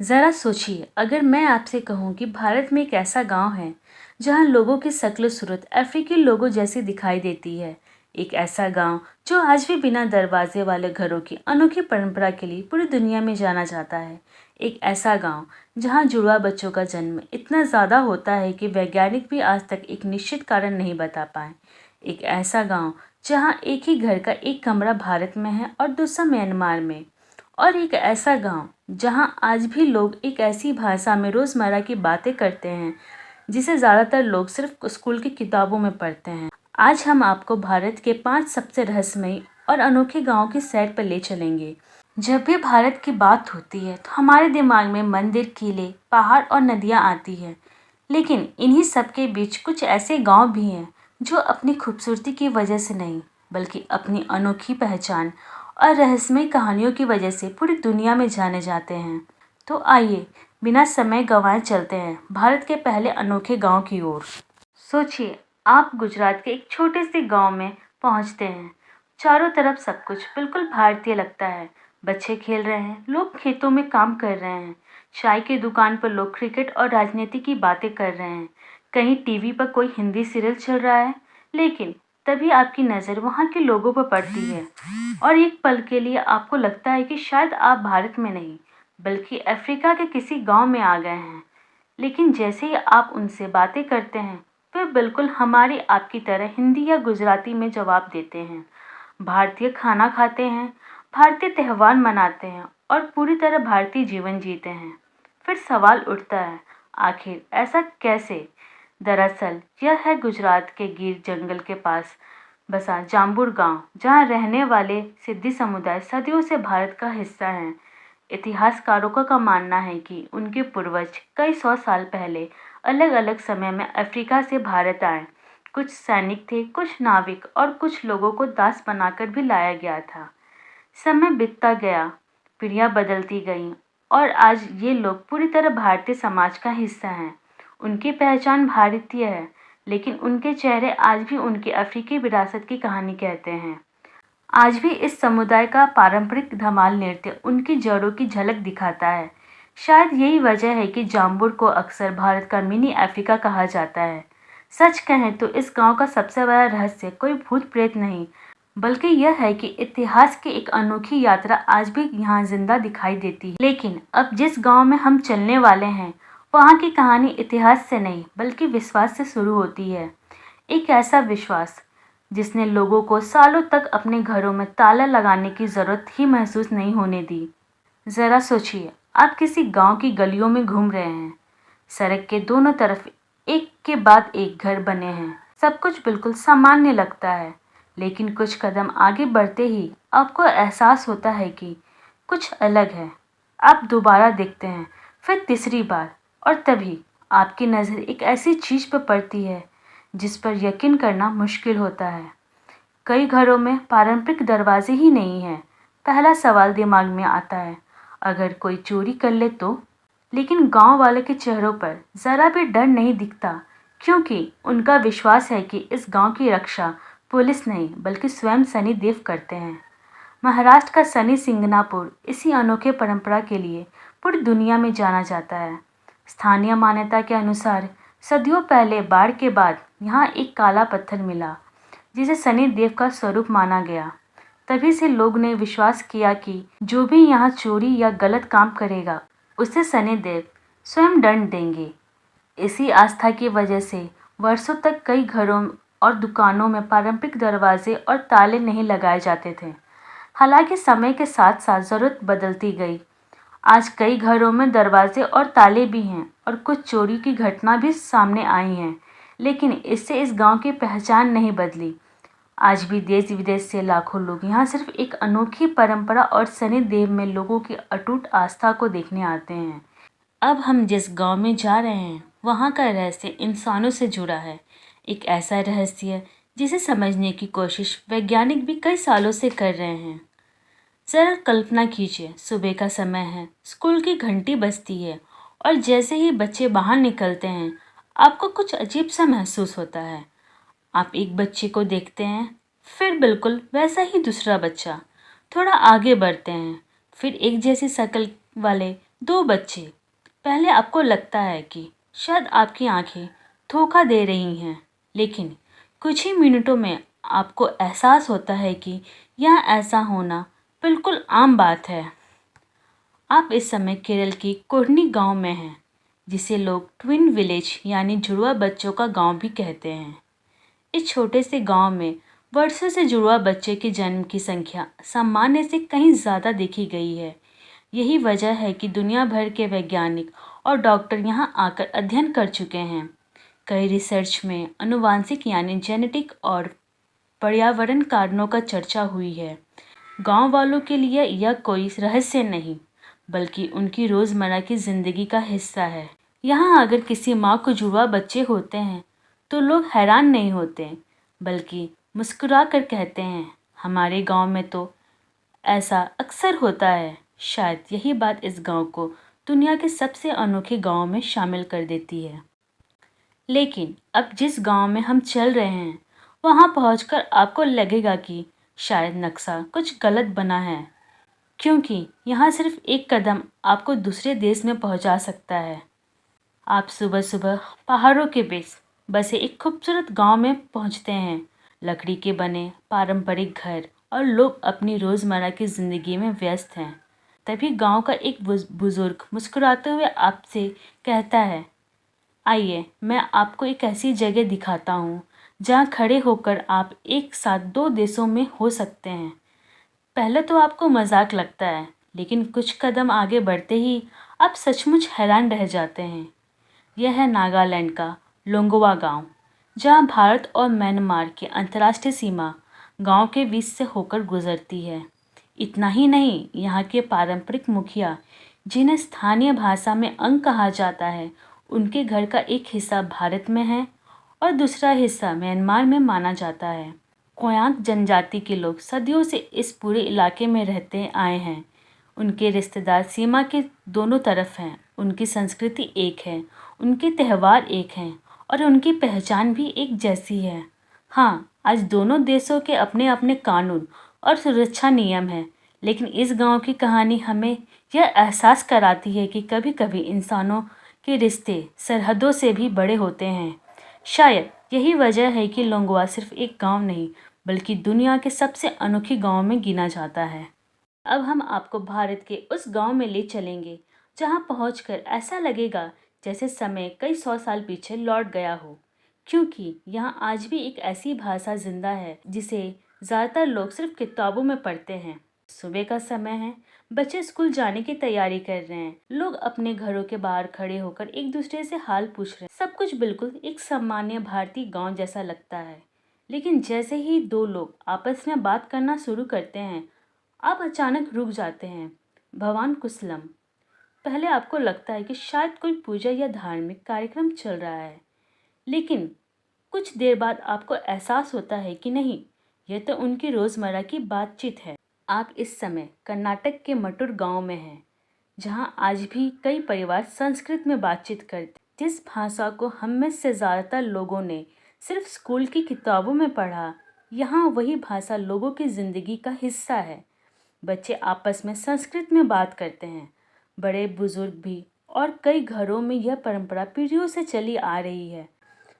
ज़रा सोचिए, अगर मैं आपसे कहूँ कि भारत में एक ऐसा गांव है जहां लोगों की शक्ल सूरत अफ्रीकी लोगों जैसी दिखाई देती है। एक ऐसा गांव जो आज भी बिना दरवाजे वाले घरों की अनोखी परंपरा के लिए पूरी दुनिया में जाना जाता है। एक ऐसा गांव जहां जुड़वा बच्चों का जन्म इतना ज़्यादा होता है कि वैज्ञानिक भी आज तक एक निश्चित कारण नहीं बता पाए। एक ऐसा गांव जहां एक ही घर का एक कमरा भारत में है और दूसरा म्यांमार में। और एक ऐसा गांव जहां आज भी लोग एक ऐसी भाषा में रोज़मर्रा की बातें करते हैं जिसे ज़्यादातर लोग सिर्फ स्कूल की किताबों में पढ़ते हैं। आज हम आपको भारत के 5 सबसे रहस्यमयी और अनोखे गांवों की सैर पर ले चलेंगे। जब भी भारत की बात होती है तो हमारे दिमाग में मंदिर, किले, पहाड़ और नदियां आती है। लेकिन इन्हीं सब के बीच कुछ ऐसे गांव भी हैं जो अपनी खूबसूरती की वजह से नहीं, बल्कि अपनी अनोखी पहचान और रहस्यमय कहानियों की वजह से पूरी दुनिया में जाने जाते हैं। तो आइए बिना समय गंवाए चलते हैं भारत के पहले अनोखे गांव की ओर। सोचिए, आप गुजरात के एक छोटे से गांव में पहुंचते हैं। चारों तरफ सब कुछ बिल्कुल भारतीय लगता है। बच्चे खेल रहे हैं, लोग खेतों में काम कर रहे हैं, चाय की दुकान पर लोग क्रिकेट और राजनीति की बातें कर रहे हैं, कहीं टीवी पर कोई हिंदी सीरियल चल रहा है। लेकिन तभी आपकी नज़र वहाँ के लोगों पर पड़ती है और एक पल के लिए आपको लगता है कि शायद आप भारत में नहीं, बल्कि अफ्रीका के किसी गांव में आ गए हैं। लेकिन जैसे ही आप उनसे बातें करते हैं, वे बिल्कुल हमारी आपकी तरह हिंदी या गुजराती में जवाब देते हैं। भारतीय खाना खाते हैं, भारतीय त्यौहार मनाते हैं और पूरी तरह भारतीय जीवन जीते हैं। फिर सवाल उठता है, आखिर ऐसा कैसे? दरअसल यह है गुजरात के गिर जंगल के पास बसा जाम्बुर गांव, जहां रहने वाले सिद्दी समुदाय सदियों से भारत का हिस्सा हैं। इतिहासकारों का मानना है कि उनके पूर्वज कई सौ साल पहले अलग अलग समय में अफ्रीका से भारत आए। कुछ सैनिक थे, कुछ नाविक और कुछ लोगों को दास बनाकर भी लाया गया था। समय बीतता गया, पीढ़ियां बदलती गईं और आज ये लोग पूरी तरह भारतीय समाज का हिस्सा हैं। उनकी पहचान भारतीय है, लेकिन उनके चेहरे आज भी उनकी अफ्रीकी विरासत की कहानी कहते हैं। आज भी इस समुदाय का पारंपरिक धमाल नृत्य उनकी जड़ों की झलक दिखाता है। शायद यही वजह है कि जाम्बुर को अक्सर भारत का मिनी अफ्रीका कहा जाता है। सच कहें तो इस गांव का सबसे बड़ा रहस्य कोई भूत प्रेत नहीं, बल्कि यह है कि इतिहास की एक अनोखी यात्रा आज भी यहाँ जिंदा दिखाई देती है। लेकिन अब जिस गांव में हम चलने वाले हैं, वहाँ की कहानी इतिहास से नहीं, बल्कि विश्वास से शुरू होती है। एक ऐसा विश्वास जिसने लोगों को सालों तक अपने घरों में ताला लगाने की जरूरत ही महसूस नहीं होने दी। जरा सोचिए, आप किसी गांव की गलियों में घूम रहे हैं। सड़क के दोनों तरफ एक के बाद एक घर बने हैं। सब कुछ बिल्कुल सामान्य लगता है, लेकिन कुछ कदम आगे बढ़ते ही आपको एहसास होता है कि कुछ अलग है। आप दोबारा देखते हैं, फिर तीसरी बार, और तभी आपकी नज़र एक ऐसी चीज़ पर पड़ती है जिस पर यकीन करना मुश्किल होता है। कई घरों में पारंपरिक दरवाजे ही नहीं हैं। पहला सवाल दिमाग में आता है, अगर कोई चोरी कर ले तो? लेकिन गांव वालों के चेहरों पर ज़रा भी डर नहीं दिखता, क्योंकि उनका विश्वास है कि इस गांव की रक्षा पुलिस नहीं, बल्कि स्वयं शनि देव करते हैं। महाराष्ट्र का शनि सिंगनापुर इसी अनोखे परंपरा के लिए पूरी दुनिया में जाना जाता है। स्थानीय मान्यता के अनुसार सदियों पहले बाढ़ के बाद यहाँ एक काला पत्थर मिला, जिसे शनि देव का स्वरूप माना गया। तभी से लोग ने विश्वास किया कि जो भी यहाँ चोरी या गलत काम करेगा, उसे शनि देव स्वयं दंड देंगे। इसी आस्था की वजह से वर्षों तक कई घरों और दुकानों में पारंपरिक दरवाजे और ताले नहीं लगाए जाते थे। हालांकि समय के साथ साथ ज़रूरत बदलती गई। आज कई घरों में दरवाजे और ताले भी हैं और कुछ चोरी की घटना भी सामने आई हैं, लेकिन इससे इस गांव की पहचान नहीं बदली। आज भी देश विदेश से लाखों लोग यहाँ सिर्फ एक अनोखी परंपरा और शनि देव में लोगों की अटूट आस्था को देखने आते हैं। अब हम जिस गांव में जा रहे हैं, वहाँ का रहस्य इंसानों से जुड़ा है। एक ऐसा रहस्य जिसे समझने की कोशिश वैज्ञानिक भी कई सालों से कर रहे हैं। जरा कल्पना कीजिए, सुबह का समय है, स्कूल की घंटी बजती है और जैसे ही बच्चे बाहर निकलते हैं, आपको कुछ अजीब सा महसूस होता है। आप एक बच्चे को देखते हैं, फिर बिल्कुल वैसा ही दूसरा बच्चा। थोड़ा आगे बढ़ते हैं, फिर एक जैसी शक्ल वाले दो बच्चे। पहले आपको लगता है कि शायद आपकी आंखें धोखा दे रही हैं, लेकिन कुछ ही मिनटों में आपको एहसास होता है कि यह ऐसा होना बिल्कुल आम बात है। आप इस समय केरल की कोर्नी गांव में हैं, जिसे लोग ट्विन विलेज यानी जुड़वा बच्चों का गांव भी कहते हैं। इस छोटे से गांव में वर्षों से जुड़वा बच्चे के जन्म की संख्या सामान्य से कहीं ज़्यादा देखी गई है। यही वजह है कि दुनिया भर के वैज्ञानिक और डॉक्टर यहां आकर अध्ययन कर चुके हैं। कई रिसर्च में आनुवांशिक यानी जेनेटिक और पर्यावरण कारणों का चर्चा हुई है। गांव वालों के लिए यह कोई रहस्य नहीं, बल्कि उनकी रोज़मर्रा की ज़िंदगी का हिस्सा है। यहाँ अगर किसी माँ को जुड़वा बच्चे होते हैं तो लोग हैरान नहीं होते, बल्कि मुस्कुरा कर कहते हैं, हमारे गांव में तो ऐसा अक्सर होता है। शायद यही बात इस गांव को दुनिया के सबसे अनोखे गांवों में शामिल कर देती है। लेकिन अब जिस गांव में हम चल रहे हैं, वहां पहुंचकर आपको लगेगा कि शायद नक्शा कुछ गलत बना है, क्योंकि यहाँ सिर्फ एक कदम आपको दूसरे देश में पहुंचा सकता है। आप सुबह सुबह पहाड़ों के बीच बसे एक खूबसूरत गांव में पहुंचते हैं। लकड़ी के बने पारंपरिक घर और लोग अपनी रोज़मर्रा की ज़िंदगी में व्यस्त हैं। तभी गांव का एक बुजुर्ग मुस्कुराते हुए आपसे कहता है, आइए मैं आपको एक ऐसी जगह दिखाता हूँ जहाँ खड़े होकर आप एक साथ दो देशों में हो सकते हैं। पहले तो आपको मजाक लगता है, लेकिन कुछ कदम आगे बढ़ते ही आप सचमुच हैरान रह जाते हैं। यह है नागालैंड का लोंगोवा गांव, जहां भारत और म्यांमार की अंतर्राष्ट्रीय सीमा गांव के बीच से होकर गुजरती है। इतना ही नहीं, यहाँ के पारंपरिक मुखिया, जिन्हें स्थानीय भाषा में अंग कहा जाता है, उनके घर का एक हिस्सा भारत में है और दूसरा हिस्सा म्यांमार में माना जाता है। कोयांक जनजाति के लोग सदियों से इस पूरे इलाके में रहते आए हैं। उनके रिश्तेदार सीमा के दोनों तरफ हैं। उनकी संस्कृति एक है, उनके त्यौहार एक हैं और उनकी पहचान भी एक जैसी है। हाँ, आज दोनों देशों के अपने अपने कानून और सुरक्षा नियम हैं, लेकिन इस गांव की कहानी हमें यह एहसास कराती है कि कभी-कभी इंसानों के रिश्ते सरहदों से भी बड़े होते हैं। शायद यही वजह है कि लोंगवा सिर्फ एक गांव नहीं, बल्कि दुनिया के सबसे अनोखे गांव में गिना जाता है। अब हम आपको भारत के उस गांव में ले चलेंगे जहां पहुंचकर ऐसा लगेगा जैसे समय कई सौ साल पीछे लौट गया हो, क्योंकि यहाँ आज भी एक ऐसी भाषा जिंदा है जिसे ज़्यादातर लोग सिर्फ किताबों में पढ़ते हैं। सुबह का समय है, बच्चे स्कूल जाने की तैयारी कर रहे हैं। लोग अपने घरों के बाहर खड़े होकर एक दूसरे से हाल पूछ रहे हैं। सब कुछ बिल्कुल एक सामान्य भारतीय गांव जैसा लगता है, लेकिन जैसे ही दो लोग आपस में बात करना शुरू करते हैं, आप अचानक रुक जाते हैं। भगवान कुशलम। पहले आपको लगता है कि शायद कोई पूजा या धार्मिक कार्यक्रम चल रहा है, लेकिन कुछ देर बाद आपको एहसास होता है कि नहीं, यह तो उनकी रोज़मर्रा की बातचीत है। आप इस समय कर्नाटक के मटूर गांव में हैं, जहां आज भी कई परिवार संस्कृत में बातचीत करते हैं। जिस भाषा को हम में से ज़्यादातर लोगों ने सिर्फ स्कूल की किताबों में पढ़ा, यहाँ वही भाषा लोगों की ज़िंदगी का हिस्सा है। बच्चे आपस में संस्कृत में बात करते हैं, बड़े बुजुर्ग भी, और कई घरों में यह परंपरा पीढ़ियों से चली आ रही है।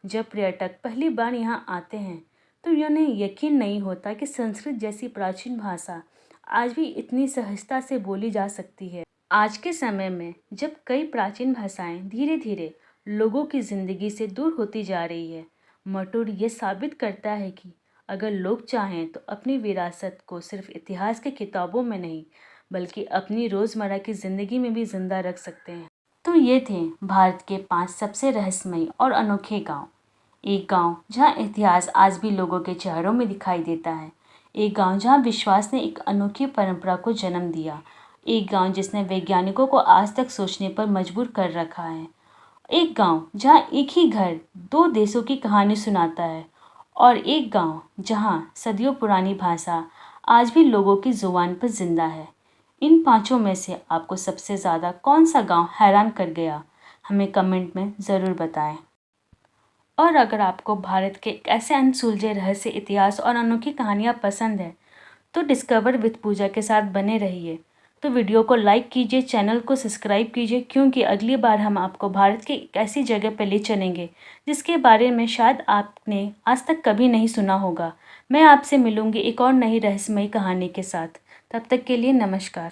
जब पर्यटक पहली बार यहाँ आते हैं तो उन्हें यकीन नहीं होता कि संस्कृत जैसी प्राचीन भाषा आज भी इतनी सहजता से बोली जा सकती है। आज के समय में जब कई प्राचीन भाषाएं धीरे धीरे लोगों की ज़िंदगी से दूर होती जा रही है, मटूर ये साबित करता है कि अगर लोग चाहें तो अपनी विरासत को सिर्फ इतिहास की किताबों में नहीं, बल्कि अपनी रोज़मर्रा की ज़िंदगी में भी जिंदा रख सकते हैं। तो ये थे भारत के 5 सबसे रहस्यमयी और अनोखे गांव। एक गांव जहां इतिहास आज भी लोगों के चेहरों में दिखाई देता है। एक गांव जहां विश्वास ने एक अनोखी परंपरा को जन्म दिया। एक गांव जिसने वैज्ञानिकों को आज तक सोचने पर मजबूर कर रखा है। एक गांव जहां एक ही घर दो देशों की कहानी सुनाता है। और एक गांव जहां सदियों पुरानी भाषा आज भी लोगों की जुबान पर जिंदा है। इन पांचों में से आपको सबसे ज़्यादा कौन सा गांव हैरान कर गया? हमें कमेंट में ज़रूर बताएं। और अगर आपको भारत के ऐसे अनसुलझे रहस्य, इतिहास और अनोखी कहानियाँ पसंद है, तो डिस्कवर विद पूजा के साथ बने रहिए। तो वीडियो को लाइक कीजिए, चैनल को सब्सक्राइब कीजिए, क्योंकि अगली बार हम आपको भारत की एक ऐसी जगह पर ले चलेंगे जिसके बारे में शायद आपने आज तक कभी नहीं सुना होगा। मैं आपसे मिलूंगी एक और नई रहस्यमयी कहानी के साथ। तब तक के लिए नमस्कार।